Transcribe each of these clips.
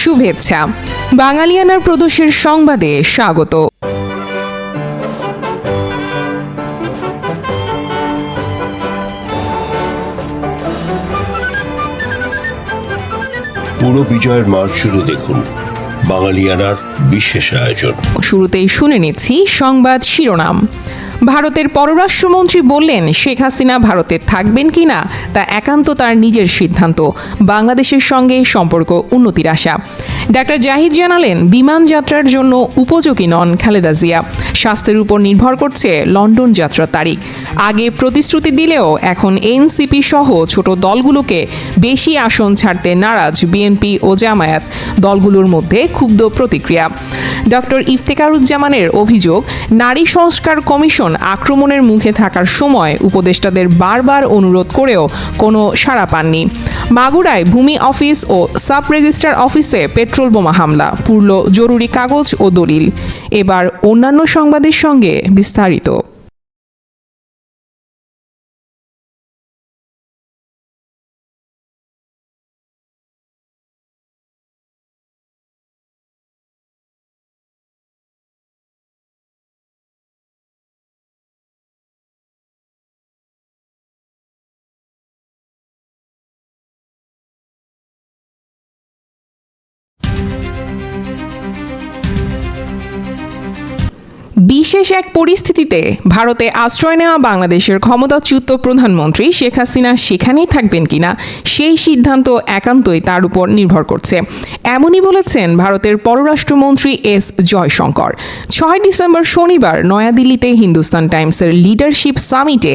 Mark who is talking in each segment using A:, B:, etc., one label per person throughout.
A: শুভেচ্ছা। বাঙালিয়ানার প্রদোষের সংবাদে স্বাগত।
B: পুরো বিজয়ের মাস জুড়ে দেখুন বাঙালিয়ানার বিশেষ আয়োজন।
A: শুরুতেই শুনে নিচ্ছি সংবাদ শিরোনাম। ভারতের পররাষ্ট্রমন্ত্রী বললেন, শেখ হাসিনা ভারতে থাকবেন কিনা তা একান্ত তার নিজের সিদ্ধান্ত। বাংলাদেশের সঙ্গে সম্পর্ক উন্নতির আশা। ডাক্তার জাহিদ জানালেন, বিমান যাত্রার জন্য উপযোগী নন খালেদা জিয়া। স্বাস্থ্যের উপর নির্ভর করছে লন্ডন যাত্রার তারিখ। আগে প্রতিশ্রুতি দিলেও এখন এনসিপি সহ ছোট দলগুলোকে বেশি আসন ছাড়তে নারাজ বিএনপি ও জামায়াত। দলগুলোর মধ্যে ক্ষুব্ধ প্রতিক্রিয়া। ডক্টর ইফতেখারুজ্জামানের অভিযোগ, নারী সংস্কার কমিশন আক্রমণের মুখে থাকার সময় উপদেষ্টাদের বারবার অনুরোধ করেও কোনো সাড়া পাননি। মাগুরায় ভূমি অফিস ও সাব রেজিস্ট্রার অফিসে পেট্রোল বোমা হামলা, পুড়ল জরুরি কাগজ ও দলিল। এবার অন্যান্য সংবাদের সঙ্গে বিস্তারিত। বিশেষ এক পরিস্থিতিতে ভারতে আশ্রয় নেওয়া বাংলাদেশের ক্ষমতাচ্যুত প্রধানমন্ত্রী শেখ হাসিনা সেখানেই থাকবেন কিনা সেই সিদ্ধান্ত একান্তই তার উপর নির্ভর করছে। এমনই বলেছেন ভারতের পররাষ্ট্রমন্ত্রী এস জয়শঙ্কর। 6 ডিসেম্বর শনিবার নয়াদিল্লিতে হিন্দুস্তান টাইমসের লিডারশিপ সামিটে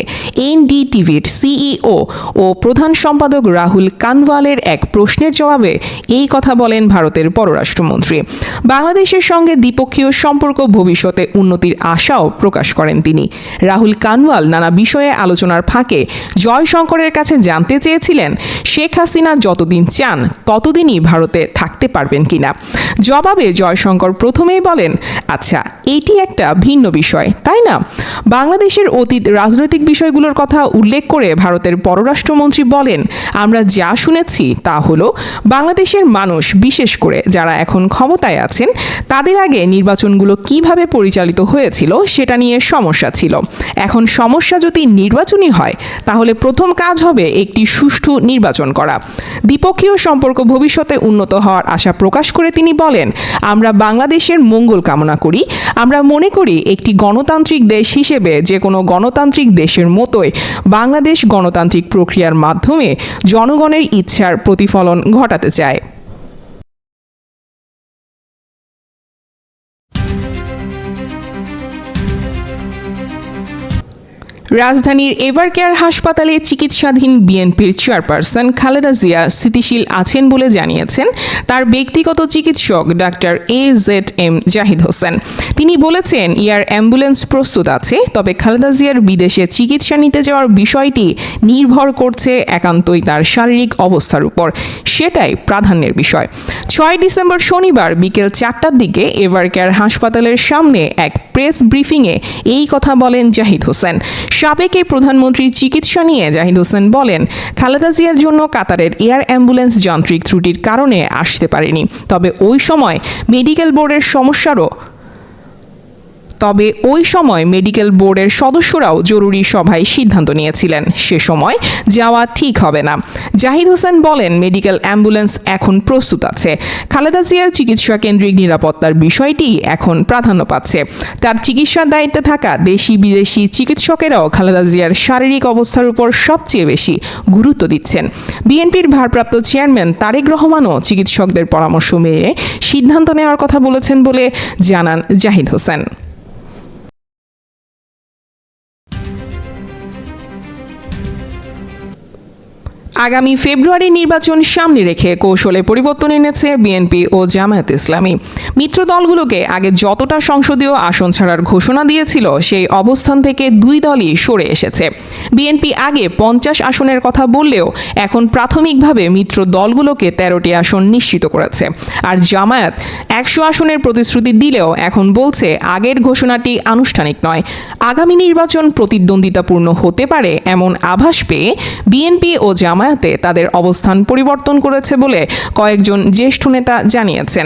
A: এনডিটিভির সিইও ও প্রধান সম্পাদক রাহুল কানওয়ালের এক প্রশ্নের জবাবে এই কথা বলেন ভারতের পররাষ্ট্রমন্ত্রী। বাংলাদেশের সঙ্গে দ্বিপক্ষীয় সম্পর্ক ভবিষ্যতে উন্নতির আশাও প্রকাশ করেন তিনি। রাহুল কানওয়াল নানা বিষয়ে আলোচনার ফাঁকে জয়শঙ্করের কাছে জানতে চেয়েছিলেন, শেখ হাসিনা যতদিন চান ততদিনই ভারতে থাকতে পারবেন কিনা। জবাবে জয়শঙ্কর প্রথমেই বলেন, আচ্ছা, এটি একটা ভিন্ন বিষয়, তাই না? বাংলাদেশের অতীত রাজনৈতিক বিষয়গুলোর কথা উল্লেখ করে ভারতের পররাষ্ট্রমন্ত্রী বলেন, আমরা যা শুনেছি তা হলো বাংলাদেশের মানুষ, বিশেষ করে যারা এখন ক্ষমতায় আছেন, তাদের আগে নির্বাচনগুলো কিভাবে পরিচালিত হয়েছিল সেটা নিয়ে সমস্যা ছিল। এখন সমস্যা যদি নির্বাচনী হয় তাহলে প্রথম কাজ হবে একটি সুষ্ঠু নির্বাচন করা। দ্বিপক্ষীয় সম্পর্ক ভবিষ্যতে উন্নত হওয়ার আশা প্রকাশ করে তিনি বলেন, আমরা বাংলাদেশের মঙ্গল কামনা করি। আমরা মনে করি একটি গণতান্ত্রিক দেশ হিসেবে যে কোনো গণতান্ত্রিক দেশের মতোই বাংলাদেশ গণতান্ত্রিক প্রক্রিয়ার মাধ্যমে জনগণের ইচ্ছার প্রতিফলন ঘটাতে চায়। রাজধানীর এভারকেয়ার হাসপাতালে চিকিৎসাধীন বিএনপির চেয়ারপারসন খালেদা জিয়া স্থিতিশীল আছেন বলে জানিয়েছেন তার ব্যক্তিগত চিকিৎসক ডাক্তার AZM জাহিদ হোসেন। তিনি বলেছেন, এয়ার অ্যাম্বুলেন্স প্রস্তুত আছে, তবে খালেদা জিয়ার বিদেশে চিকিৎসা নিতে যাওয়ার বিষয়টি নির্ভর করছে একান্তই তার শারীরিক অবস্থার উপর। সেটাই প্রাধান্যের বিষয়। 6 ডিসেম্বর শনিবার বিকেল 4টার দিকে এভারকেয়ার হাসপাতালের সামনে এক প্রেস ব্রিফিংয়ে এই কথা বলেন জাহিদ হোসেন। সাবেক প্রধানমন্ত্রীর চিকিৎসা নিয়ে জাহিদ হোসেন বলেন, খালেদা জিয়ার জন্য কাতারের এয়ার অ্যাম্বুলেন্স যান্ত্রিক ত্রুটির কারণে আসতে পারেনি। তবে ওই সময় মেডিকেল বোর্ডের সদস্যরাও জরুরি সভায় সিদ্ধান্ত নিয়েছিলেন সে সময় যাওয়া ঠিক হবে না। জাহিদ হোসেন বলেন, মেডিকেল অ্যাম্বুলেন্স এখন প্রস্তুত আছে। খালেদা জিয়ার চিকিৎসা কেন্দ্রিক নিরাপত্তার বিষয়টি এখন প্রাধান্য পাচ্ছে। তার চিকিৎসার দায়িত্বে থাকা দেশি বিদেশি চিকিৎসকেরাও খালেদা জিয়ার শারীরিক অবস্থার উপর সবচেয়ে বেশি গুরুত্ব দিচ্ছেন। বিএনপির ভারপ্রাপ্ত চেয়ারম্যান তারেক রহমানও চিকিৎসকদের পরামর্শ মেনে সিদ্ধান্ত নেওয়ার কথা বলেছেন বলে জানান জাহিদ হোসেন। আগামী ফেব্রুয়ারি নির্বাচন সামনে রেখে কৌশলে পরিবর্তন এনেছে বিএনপি ও জামায়াত ইসলামী। মিত্র দলগুলোকে আগে যতটা সংসদীয় আসন ছাড়ার ঘোষণা দিয়েছিল সেই অবস্থান থেকে দুই দলই সরে এসেছে। বিএনপি আগে 50 আসনের কথা বললেও এখন প্রাথমিকভাবে মিত্র দলগুলোকে 13টি আসন নিশ্চিত করেছে। আর জামায়াত 100 আসনের প্রতিশ্রুতি দিলেও এখন বলছে আগের ঘোষণাটি আনুষ্ঠানিক নয়। আগামী নির্বাচন প্রতিদ্বন্দ্বিতাপূর্ণ হতে পারে এমন আভাস পেয়ে বিএনপি ও জামায়াত জামায়াতে তাদের অবস্থান পরিবর্তন করেছে বলে কয়েকজন জ্যেষ্ঠ নেতা জানিয়েছেন।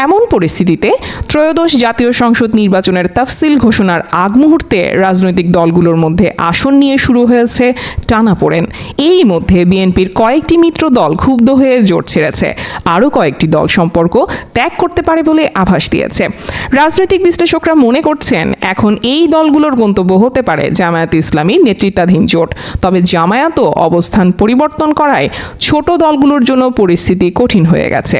A: এমন পরিস্থিতিতে ত্রয়োদশ জাতীয় সংসদ নির্বাচনের তাফসিল ঘোষণার আগ মুহূর্তে রাজনৈতিক দলগুলোর মধ্যে আসন নিয়ে শুরু হয়েছে টানাপোড়েন। এই মধ্যে বিএনপির কয়েকটি মিত্র দল ক্ষুব্ধ হয়ে জোট ছেড়েছে, আরও কয়েকটি দল সম্পর্ক ত্যাগ করতে পারে বলে আভাস দিয়েছে। রাজনৈতিক বিশ্লেষকরা মনে করছেন এখন এই দলগুলোর গন্তব্য হতে পারে জামায়াতে ইসলামীর নেতৃত্বাধীন জোট। তবে জামায়াতও অবস্থান পরিবর্তন করায় ছোট দলগুলোর জন্য পরিস্থিতি কঠিন হয়ে গেছে।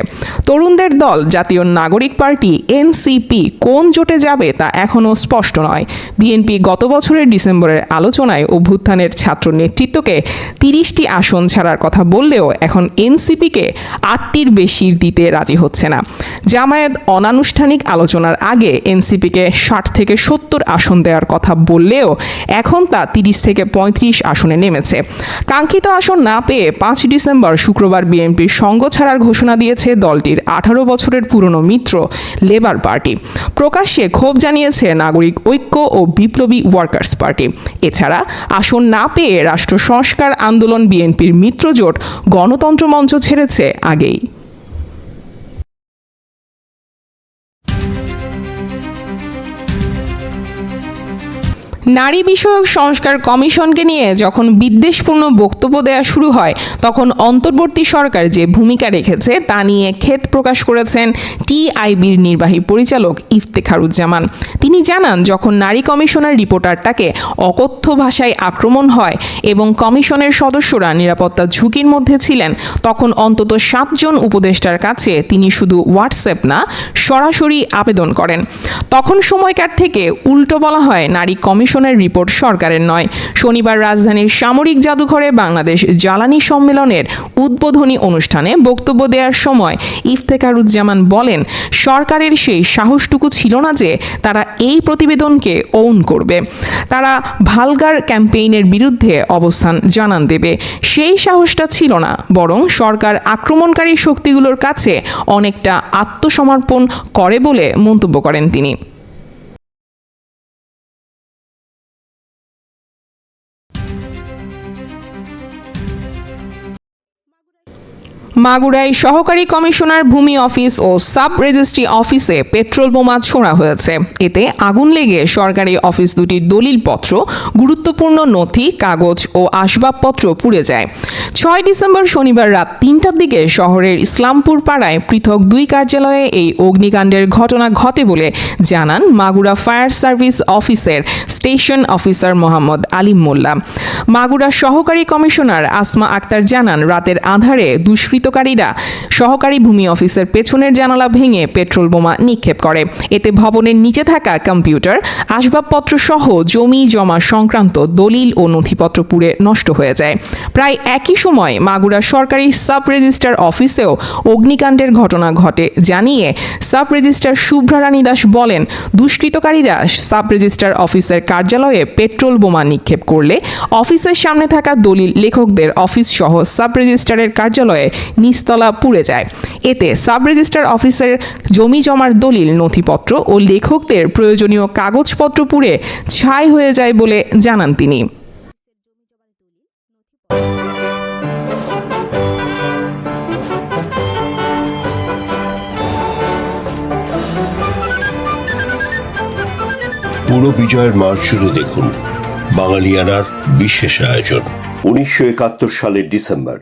A: তরুণদের দল জাতীয় নাগরিক পার্টি এনসিপি কোন জোটে যাবে তা এখনও স্পষ্ট নয়। বিএনপি গত বছরের ডিসেম্বরের আলোচনায় অভ্যুত্থানের ছাত্র নেতৃত্বকে 30টি আসন ছাড়ার কথা বললেও এখন এনসিপিকে 8টির বেশি দিতে রাজি হচ্ছে না। জামায়াত অনানুষ্ঠানিক আলোচনার আগে এনসিপিকে 60 থেকে 70 আসন দেওয়ার কথা বললেও এখন তা 30 থেকে 35 আসনে নেমেছে। কাঙ্ক্ষিত আসন না পেয়ে 5 ডিসেম্বর শুক্রবার বিএনপির সঙ্গ ছাড়ার ঘোষণা দিয়েছে দলটির 18 বছরের পুরনো মিত্র লেবার পার্টি। প্রকাশ্যে ক্ষোভ জানিয়েছে নাগরিক ঐক্য ও বিপ্লবী ওয়ার্কার্স পার্টি। এছাড়া আসন না পেয়ে রাষ্ট্র সংস্কার আন্দোলন বিএনপির মিত্রজোট গণতন্ত্র মঞ্চ ছেড়েছে আগেই। নারী বিষয়ক সংস্কার কমিশনকে নিয়ে যখন বিদ্বেষপূর্ণ বক্তব্য দেওয়া শুরু হয় তখন অন্তর্বর্তী সরকার যে ভূমিকা রেখেছে তা নিয়ে খেদ প্রকাশ করেছেন টিআইবির নির্বাহী পরিচালক ইফতেখারুজ্জামান। তিনি জানান, যখন নারী কমিশনের রিপোর্টারটাকে অকথ্য ভাষায় আক্রমণ হয় এবং কমিশনের সদস্যরা নিরাপত্তা ঝুঁকির মধ্যে ছিলেন, তখন অন্তত 7 জন উপদেষ্টার কাছে তিনি শুধু হোয়াটসঅ্যাপ না সরাসরি আবেদন করেন। তখন সময়কার থেকে উল্টো বলা হয় নারী কমিশনের রিপোর্ট সরকারের নয়। শনিবার রাজধানীর সামরিক জাদুঘরে বাংলাদেশ জ্বালানি সম্মেলনের উদ্বোধনী অনুষ্ঠানে বক্তব্য দেওয়ার সময় ইফতেখারুজ্জামান বলেন, সরকারের সেই সাহসটুকু ছিল না যে তারা এই প্রতিবেদনকে ওন করবে, তারা ভালগার ক্যাম্পেইনের বিরুদ্ধে অবস্থান জানান দেবে। সেই সাহসটা ছিল না, বরং সরকার আক্রমণকারী শক্তিগুলোর কাছে অনেকটা আত্মসমর্পণ করে বলে মন্তব্য করেন তিনি। মাগুরায় সহকারী কমিশনার ভূমি অফিস ও সাব রেজিস্ট্রি অফিসে পেট্রোল বোমা ছোড়া হয়েছে। এতে আগুন লেগে সরকারি অফিস দুটির দলিলপত্র, গুরুত্বপূর্ণ নথি, কাগজ ও আসবাবপত্র পুড়ে যায়। 6 ডিসেম্বর শনিবার রাত 3টার দিকে শহরের ইসলামপুর পাড়ায় পৃথক 2 কার্যালয়ে এই অগ্নিকাণ্ডের ঘটনা ঘটে বলে জানান মাগুরা ফায়ার সার্ভিস অফিসের স্টেশন অফিসার মোহাম্মদ আলিম মোল্লা। মাগুরা সহকারী কমিশনার আসমা আক্তার জানান, রাতের আঁধারে দুষ্কৃতকারীরা সহকারী ভূমি অফিসের পেছনের জানালা ভেঙে পেট্রোল বোমা নিক্ষেপ করে। এতে ভবনের নিচে থাকা কম্পিউটার, আসবাবপত্র সহ জমি জমা সংক্রান্ত দলিল ও নথিপত্র পুড়ে নষ্ট হয়ে যায়। প্রায় একই সময় মাগুরা সরকারি সাব রেজিস্ট্রার অফিসেও অগ্নিকাণ্ডের ঘটনা ঘটে জানিয়ে সাব রেজিস্ট্রার শুভ্রা রানী দাস বলেন, দুষ্কৃতকারীরা সাব রেজিস্ট্রার অফিসের কার্যালয়ে পেট্রোল বোমা নিক্ষেপ করলে অফিসের সামনে থাকা দলিল লেখকদের অফিস সহ সাব রেজিস্ট্রারের কার্যালয়ে নিচতলা পুড়ে যায়। এতে সাব রেজিস্ট্রার অফিসের জমি জমার দলিল, নথিপত্র ও লেখকদের প্রয়োজনীয় কাগজপত্র পুড়ে ছাই হয়ে যায় বলে জানান তিনি।
B: পুরো বিজয়ের মাস জুড়ে দেখুন বাঙালিয়ানার বিশেষ আয়োজন। 1971 সালের ডিসেম্বর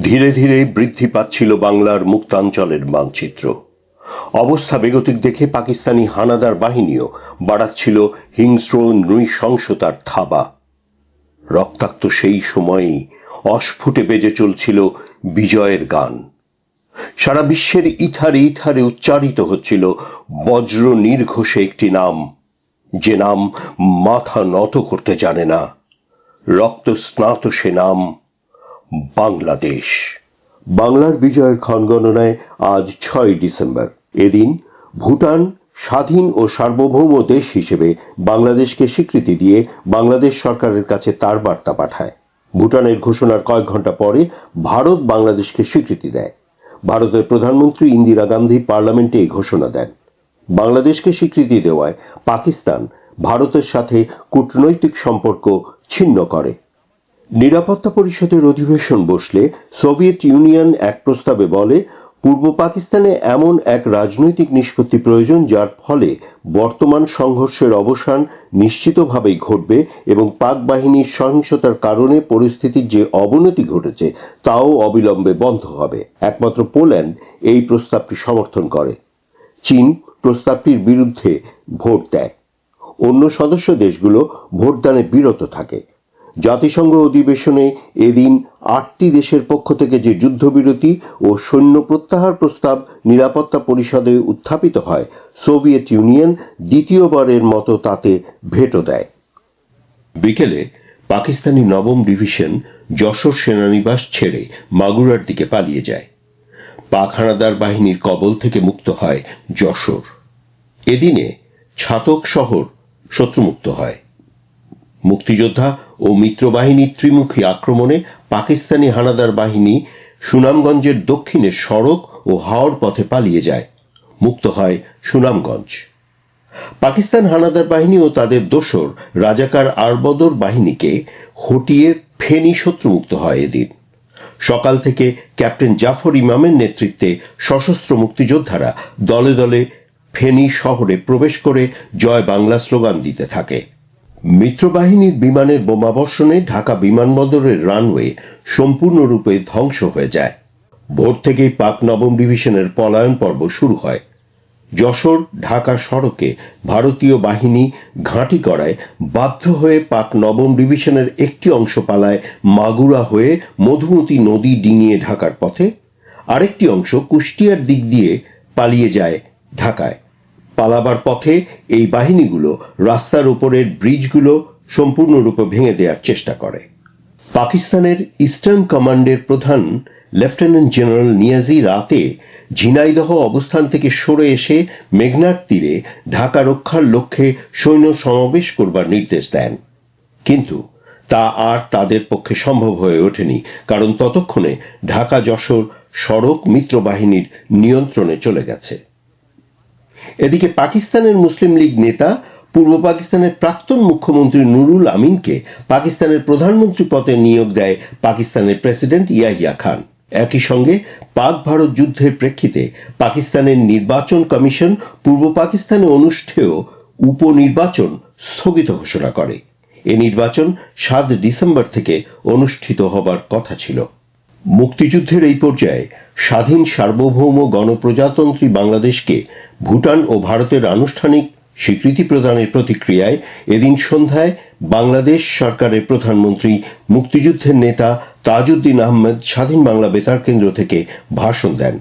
B: ধীরে ধীরে বৃদ্ধি পাচ্ছিল বাংলার মুক্তাঞ্চলের মানচিত্র। অবস্থা বেগতিক দেখে পাকিস্তানি হানাদার বাহিনীও বাড়াচ্ছিল হিংস্র নৃশংসতার থাবা। রক্তাক্ত সেই সময়েই অস্ফুটে বেজে চলছিল বিজয়ের গান। সারা বিশ্বের ইথারে ইথারে উচ্চারিত হচ্ছিল বজ্র নির্ঘোষে একটি নাম, যে নাম মাথা নত করতে জানে না। রক্ত স্নাত সে নাম বাংলাদেশ। বাংলার বিজয়ের ক্ষণগণনায় আজ 6 ডিসেম্বর। এদিন ভুটান স্বাধীন ও সার্বভৌম দেশ হিসেবে বাংলাদেশকে স্বীকৃতি দিয়ে বাংলাদেশ সরকারের কাছে তার বার্তা পাঠায়। ভুটানের ঘোষণার কয়েক ঘন্টা পরে ভারত বাংলাদেশকে স্বীকৃতি দেয়। ভারতের প্রধানমন্ত্রী ইন্দিরা গান্ধী পার্লামেন্টে এই ঘোষণা দেন। বাংলাদেশকে স্বীকৃতি দেওয়ায় পাকিস্তান ভারতের সাথে কূটনৈতিক সম্পর্ক ছিন্ন করে। নিরাপত্তা পরিষদের অধিবেশন বসলে সোভিয়েত ইউনিয়ন এক প্রস্তাবে বলে, পূর্ব পাকিস্তানে এমন এক রাজনৈতিক নিষ্পত্তি প্রয়োজন যার ফলে বর্তমান সংঘর্ষের অবসান নিশ্চিতভাবেই ঘটবে এবং পাক বাহিনীর সহিংসতার কারণে পরিস্থিতির যে অবনতি ঘটেছে তাও অবিলম্বে বন্ধ হবে। একমাত্র পোল্যান্ড এই প্রস্তাবটি সমর্থন করে। চীন প্রস্তাবটির বিরুদ্ধে ভোট দেয়। অন্য সদস্য দেশগুলো ভোটদানে বিরত থাকে। জাতিসংঘ অধিবেশনে এদিন 8টি দেশের পক্ষ থেকে যে যুদ্ধবিরতি ও সৈন্য প্রত্যাহার প্রস্তাব নিরাপত্তা পরিষদে উত্থাপিত হয়, সোভিয়েত ইউনিয়ন দ্বিতীয়বারের মতো তাতে ভেটো দেয়। বিকেলে পাকিস্তানি নবম ডিভিশন যশোর সেনানিবাস ছেড়ে মাগুরার দিকে পালিয়ে যায়। পাক হানাদার বাহিনীর কবল থেকে মুক্ত হয় যশোর। এদিনে ছাতক শহর শত্রুমুক্ত হয়। মুক্তিযোদ্ধা ও মিত্রবাহিনীর ত্রিমুখী আক্রমণে পাকিস্তানি হানাদার বাহিনী সুনামগঞ্জের দক্ষিণে সড়ক ও হাওর পথে পালিয়ে যায়। মুক্ত হয় সুনামগঞ্জ। পাকিস্তান হানাদার বাহিনী ও তাদের দোসর রাজাকার আরবদর বাহিনীকে হটিয়ে ফেনী শত্রুমুক্ত হয় এদিন। সকাল থেকে ক্যাপ্টেন জাফর ইমামের নেতৃত্বে সশস্ত্র মুক্তিযোদ্ধারা দলে দলে ফেনী শহরে প্রবেশ করে জয় বাংলা স্লোগান দিতে থাকে। মিত্রবাহিনীর বিমানের বোমাবর্ষণে ঢাকা বিমানবন্দরের রানওয়ে সম্পূর্ণরূপে ধ্বংস হয়ে যায়। ভোর থেকেই পাক নবম ডিভিশনের পলায়ন পর্ব শুরু হয়। যশোর ঢাকা সড়কে ভারতীয় বাহিনী ঘাঁটি করায় বাধ্য হয়ে পাক নবম ডিভিশনের একটি অংশ পালায় মাগুরা হয়ে মধুমতি নদী ডিঙিয়ে ঢাকার পথে, আরেকটি অংশ কুষ্টিয়ার দিক দিয়ে পালিয়ে যায় ঢাকায়। পালাবার পথে এই বাহিনীগুলো রাস্তার উপরের ব্রিজগুলো সম্পূর্ণরূপে ভেঙে দেওয়ার চেষ্টা করে। পাকিস্তানের ইস্টার্ন কমান্ডের প্রধান লেফটেন্যান্ট জেনারেল নিয়াজি রাতে ঝিনাইদহ অবস্থান থেকে সরে এসে মেঘনার তীরে ঢাকা রক্ষার লক্ষ্যে সৈন্য সমাবেশ করবার নির্দেশ দেন। কিন্তু তা আর তাদের পক্ষে সম্ভব হয়ে ওঠেনি, কারণ ততক্ষণে ঢাকা যশোর সড়ক মিত্রবাহিনীর নিয়ন্ত্রণে চলে গেছে। এদিকে পাকিস্তানের মুসলিম লীগ নেতা পূর্ব পাকিস্তানের প্রাক্তন মুখ্যমন্ত্রী নুরুল আমিনকে পাকিস্তানের প্রধানমন্ত্রী পদে নিয়োগ দেয় পাকিস্তানের প্রেসিডেন্ট ইয়াহিয়া খান। একই সঙ্গে পাক ভারত যুদ্ধের প্রেক্ষিতে পাকিস্তানের নির্বাচন কমিশন পূর্ব পাকিস্তানে অনুষ্ঠেয় উপনির্বাচন স্থগিত ঘোষণা করে। এ নির্বাচন 7 ডিসেম্বর থেকে অনুষ্ঠিত হবার কথা ছিল। মুক্তিযুদ্ধের এই পর্যায়ে স্বাধীন সার্বভৌম গণপ্রজাতন্ত্রী বাংলাদেশকে ভুটান ও ভারতের আনুষ্ঠানিক স্বীকৃতি প্রদানের প্রতিক্রিয়ায় এদিন সন্ধ্যায় বাংলাদেশ সরকারের প্রধানমন্ত্রী মুক্তিযুদ্ধের নেতা তাজউদ্দিন আহমেদ স্বাধীন বাংলা বেতার কেন্দ্র থেকে ভাষণ দেন।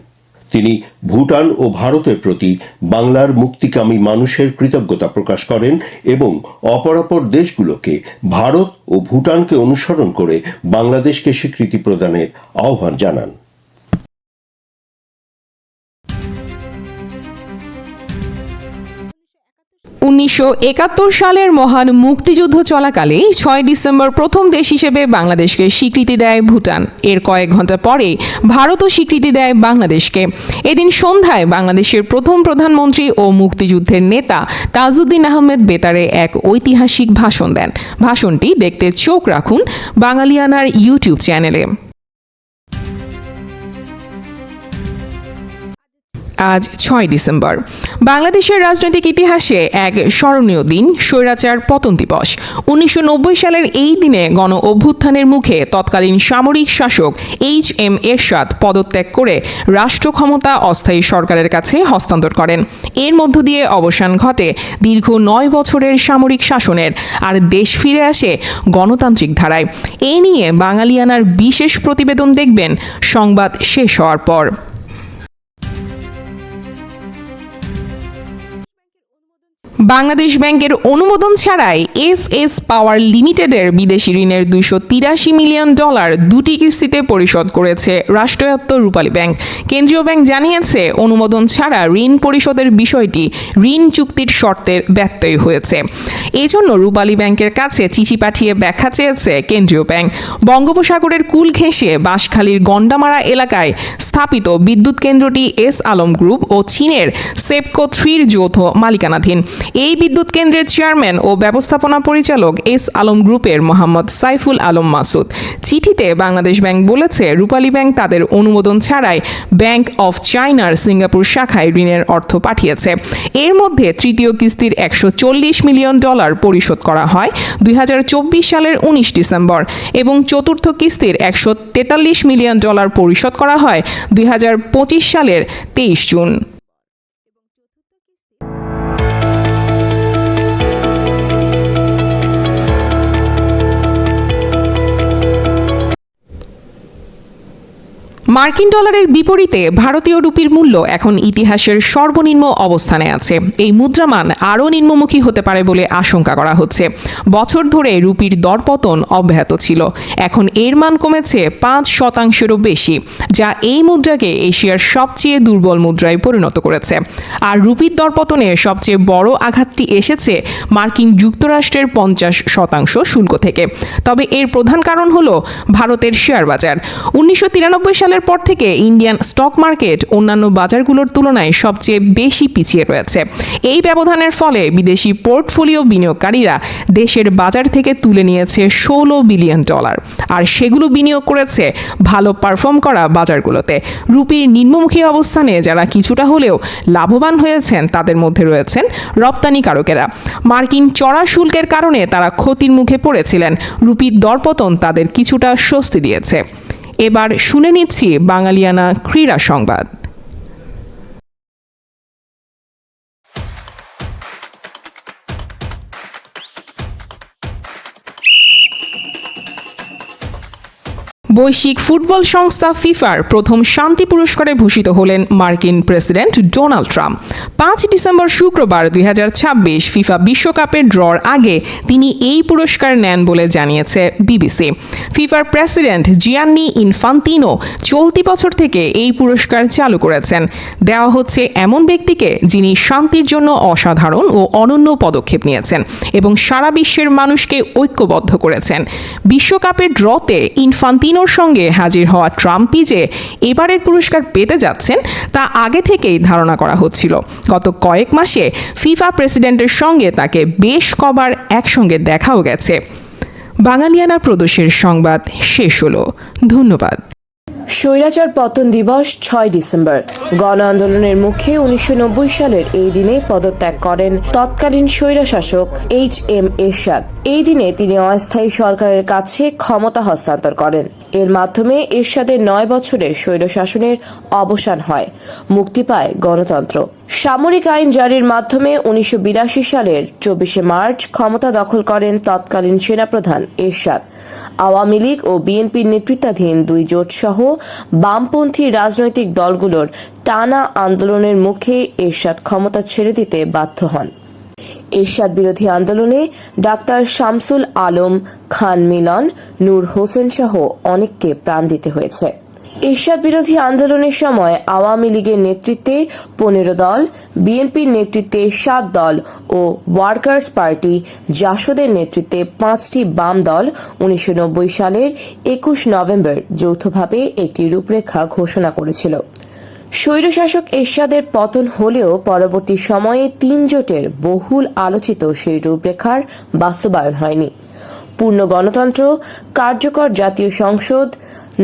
B: তিনি ভুটান ও ভারতের প্রতি বাংলার মুক্তিকামী মানুষের কৃতজ্ঞতা প্রকাশ করেন এবং অপরাপর দেশগুলোকে ভারত ও ভুটানকে অনুসরণ করে বাংলাদেশকে স্বীকৃতি প্রদানের আহ্বান জানান।
A: উনিশশো ৭১ সালের মহান মুক্তিযুদ্ধ চলাকালে 6 ডিসেম্বর প্রথম দেশ হিসেবে বাংলাদেশকে স্বীকৃতি দেয় ভুটান। এর কয়েক ঘন্টা পরে ভারতও স্বীকৃতি দেয় বাংলাদেশকে। এদিন সন্ধ্যায় বাংলাদেশের প্রথম প্রধানমন্ত্রী ও মুক্তিযুদ্ধের নেতা তাজউদ্দিন আহমেদ বেতারে এক ঐতিহাসিক ভাষণ দেন। ভাষণটি দেখতে চোখ রাখুন বাঙালিয়ানার ইউটিউব চ্যানেলে। আজ 6 ডিসেম্বর বাংলাদেশের রাজনৈতিক ইতিহাসে এক স্মরণীয় দিন, স্বৈরাচার পতন দিবস। 1990 সালের এই দিনে গণ অভ্যুত্থানের মুখে তৎকালীন সামরিক শাসক HM এরশাদ পদত্যাগ করে রাষ্ট্র ক্ষমতা অস্থায়ী সরকারের কাছে হস্তান্তর করেন। এর মধ্য দিয়ে অবসান ঘটে দীর্ঘ 9 বছরের সামরিক শাসনের, আর দেশ ফিরে আসে গণতান্ত্রিক ধারায়। এ নিয়ে বাঙালিয়ানার বিশেষ প্রতিবেদন দেখবেন সংবাদ শেষ হওয়ার পর। বাংলাদেশ ব্যাংকের অনুমোদন ছাড়াই এস পাওয়ার লিমিটেডের বিদেশি ঋণের $283 মিলিয়ন দুটি কিস্তিতে পরিশোধ করেছে রাষ্ট্রায়ত্ত রূপালী ব্যাংক। কেন্দ্রীয় ব্যাংক জানিয়েছে, অনুমোদন ছাড়া ঋণ পরিশোধের বিষয়টি ঋণ চুক্তির শর্তের ব্যত্যয় হয়েছে। এজন্য রূপালী ব্যাংকের কাছে চিঠি পাঠিয়ে ব্যাখ্যা চেয়েছে কেন্দ্রীয় ব্যাংক। বঙ্গোপসাগরের কুল ঘেঁষে বাঁশখালীর গন্ডামারা এলাকায় স্থাপিত বিদ্যুৎ কেন্দ্রটি এস আলম গ্রুপ ও চীনের সেপকো 3 যৌথ মালিকানাধীন। এই বিদ্যুৎ কেন্দ্রের চেয়ারম্যান ও ব্যবস্থাপনা পরিচালক এস আলম গ্রুপের মোহাম্মদ সাইফুল আলম মাসুদ। চিঠিতে বাংলাদেশ ব্যাংক বলেছে, রূপালী ব্যাংক তাদের অনুমোদন ছাড়াই ব্যাংক অফ চায়নার সিঙ্গাপুর শাখায় ঋণের অর্থ পাঠিয়েছে। এর মধ্যে তৃতীয় কিস্তির $140 মিলিয়ন পরিশোধ করা হয় 2024 সালের 19 ডিসেম্বর এবং চতুর্থ কিস্তির $143 মিলিয়ন পরিশোধ করা হয় 2025 সালের 23 জুন। মার্কিন ডলারের বিপরীতে ভারতীয় রুপির মূল্য এখন ইতিহাসের সর্বনিম্ন অবস্থানে আছে। এই মুদ্রামান আরও নিম্নমুখী হতে পারে বলে আশঙ্কা করা হচ্ছে। বছর ধরে রুপির দরপতন অব্যাহত ছিল। এখন এর মান কমেছে 5%-এরও বেশি, যা এই মুদ্রাকে এশিয়ার সবচেয়ে দুর্বল মুদ্রায় পরিণত করেছে। আর রুপির দরপতনে সবচেয়ে বড় আঘাতটি এসেছে মার্কিন যুক্তরাষ্ট্রের 50% শুল্ক থেকে। তবে এর প্রধান কারণ হল ভারতের শেয়ার বাজার। 1993 সালের পর থেকে ইন্ডিয়ান স্টক মার্কেট অন্যান্য বাজারগুলোর তুলনায় সবচেয়ে বেশি পিছিয়ে রয়েছে। এই ব্যবধানের ফলে বিদেশি পোর্টফোলিও বিনিয়োগকারীরা দেশের বাজার থেকে তুলে নিয়েছে $16 বিলিয়ন, আর সেগুলো বিনিয়োগ করেছে ভালো পারফর্ম করা বাজারগুলোতে। রুপির নিম্নমুখী অবস্থানে যারা কিছুটা হলেও লাভবান হয়েছেন তাদের মধ্যে রয়েছেন রপ্তানিকারকেরা। মার্কিন চড়া শুল্কের কারণে তারা ক্ষতির মুখে পড়েছিলেন। রুপির দরপতন তাদের কিছুটা স্বস্তি দিয়েছে। এবার শুনে নিচ্ছি বাঙালিয়ানা ক্রীড়া সংবাদ। বৈশ্বিক ফুটবল সংস্থা ফিফার প্রথম শান্তি পুরস্কারে ভূষিত হলেন মার্কিন প্রেসিডেন্ট ডোনাল্ড ট্রাম্প। 5 ডিসেম্বর শুক্রবার 2026 ফিফা বিশ্বকাপের ড্রর আগে তিনি এই পুরস্কার নেন বলে জানিয়েছে বিবিসি। ফিফার প্রেসিডেন্ট জিয়ান্নি ইনফান্তিনো চলতি বছর থেকে এই পুরস্কার চালু করেছেন। দেওয়া হচ্ছে এমন ব্যক্তিকে যিনি শান্তির জন্য অসাধারণ ও অনন্য পদক্ষেপ নিয়েছেন এবং সারা বিশ্বের মানুষকে ঐক্যবদ্ধ করেছেন। বিশ্বকাপের ড্রতে ইনফান্তিনোর সঙ্গে হাজির হওয়া ট্রাম্পই যে এবারের পুরস্কার পেতে যাচ্ছেন তা আগে থেকেই ধারণা করা হচ্ছিল। গত কয়েক মাসে ফিফা প্রেসিডেন্টের সঙ্গে তাকে বেশ কবার একসঙ্গে দেখাও গেছে। বাঙালিয়ানা প্রদেশের সংবাদ শেষ হলো। ধন্যবাদ।
C: স্বৈরাচার পতন দিবস 6 ডিসেম্বর। গণ আন্দোলনের মুখে 1990 সালের এই দিনে পদত্যাগ করেন তৎকালীন স্বৈরশাসক HM এরশাদ। এই দিনে তিনি অস্থায়ী সরকারের কাছে ক্ষমতা হস্তান্তর করেন। এর মাধ্যমে এরশাদের 9 বছরের স্বৈরশাসনের অবসান হয়, মুক্তি পায় গণতন্ত্র। সামরিক আইন জারির মাধ্যমে 1982 সালের 24 মার্চ ক্ষমতা দখল করেন তৎকালীন সেনাপ্রধান এরশাদ। আওয়ামী লীগ ও বিএনপির নেতৃত্বাধীন দুই জোট সহ বামপন্থী রাজনৈতিক দলগুলোর টানা আন্দোলনের মুখে এরশাদ ক্ষমতা ছেড়ে দিতে বাধ্য হন। এরশাদ বিরোধী আন্দোলনে ডাক্তার শামসুল আলম, খান মিলন, নূর হোসেন সহ অনেককে প্রাণ দিতে হয়েছে। এরশাদ বিরোধী আন্দোলনের সময় আওয়ামী লীগের নেতৃত্বে 15 দল, বিএনপির নেতৃত্বে 7 দল ও ওয়ার্কার্স পার্টি জাসদের নেতৃত্বে 5টি বাম দল 1990 সালের 21 নভেম্বর যৌথভাবে একটি রূপরেখা ঘোষণা করেছিল। স্বৈরশাসক এরশাদের পতন হলেও পরবর্তী সময়ে 3 জোটের বহুল আলোচিত সেই রূপরেখার বাস্তবায়ন হয়নি। পূর্ণ গণতন্ত্র, কার্যকর জাতীয় সংসদ,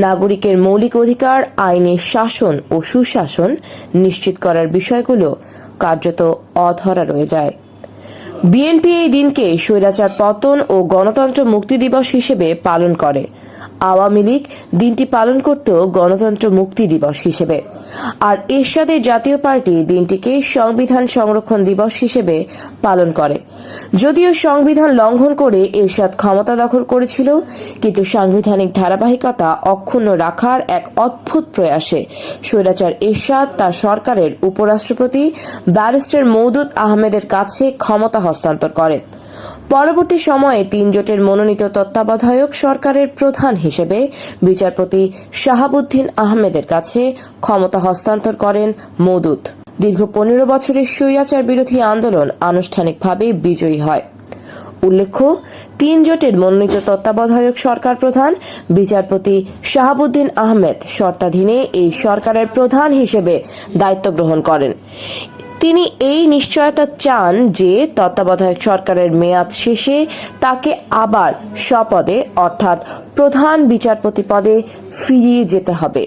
C: নাগরিকের মৌলিক অধিকার, আইনের শাসন ও সুশাসন নিশ্চিত করার বিষয়গুলো কার্যত অধরা রয়ে যায়। বিএনপি এই দিনকে স্বৈরাচার পতন ও গণতন্ত্র মুক্তি দিবস হিসেবে পালন করে। আওয়ামী লীগ দিনটি পালন করত গণতন্ত্র মুক্তি দিবস হিসেবে, আর এরশাদের জাতীয় পার্টি দিনটিকে সংবিধান সংরক্ষণ দিবস হিসেবে পালন করে। যদিও সংবিধান লঙ্ঘন করে এরশাদ ক্ষমতা দখল করেছিল, কিন্তু সাংবিধানিক ধারাবাহিকতা অক্ষুণ্ণ রাখার এক অদ্ভুত প্রয়াসে স্বৈরাচার এরশাদ তার সরকারের উপরাষ্ট্রপতি ব্যারিস্টার মওদুদ আহমেদের কাছে ক্ষমতা হস্তান্তর করে। পরবর্তী সময়ে 3 জোটের মনোনীত তত্ত্বাবধায়ক সরকারের প্রধান হিসেবে বিচারপতি শাহাবুদ্দিন আহমেদের কাছে ক্ষমতা হস্তান্তর করেন মওদুদ। দীর্ঘ 15 বছরের স্বৈরাচার বিরোধী আন্দোলন আনুষ্ঠানিকভাবে বিজয়ী হয়। উল্লেখ্য, 3 জোটের মনোনীত তত্ত্বাবধায়ক সরকার প্রধান বিচারপতি শাহাবুদ্দিন আহমেদ শর্তাধীনে এই সরকারের প্রধান হিসেবে দায়িত্ব গ্রহণ করেন। তিনি এই নিশ্চয়তা চান যে তত্ত্বাবধায়ক সরকারের মেয়াদ শেষে তাকে আবার স্বপদে অর্থাৎ প্রধান বিচারপতি পদে ফিরিয়ে যেতে হবে।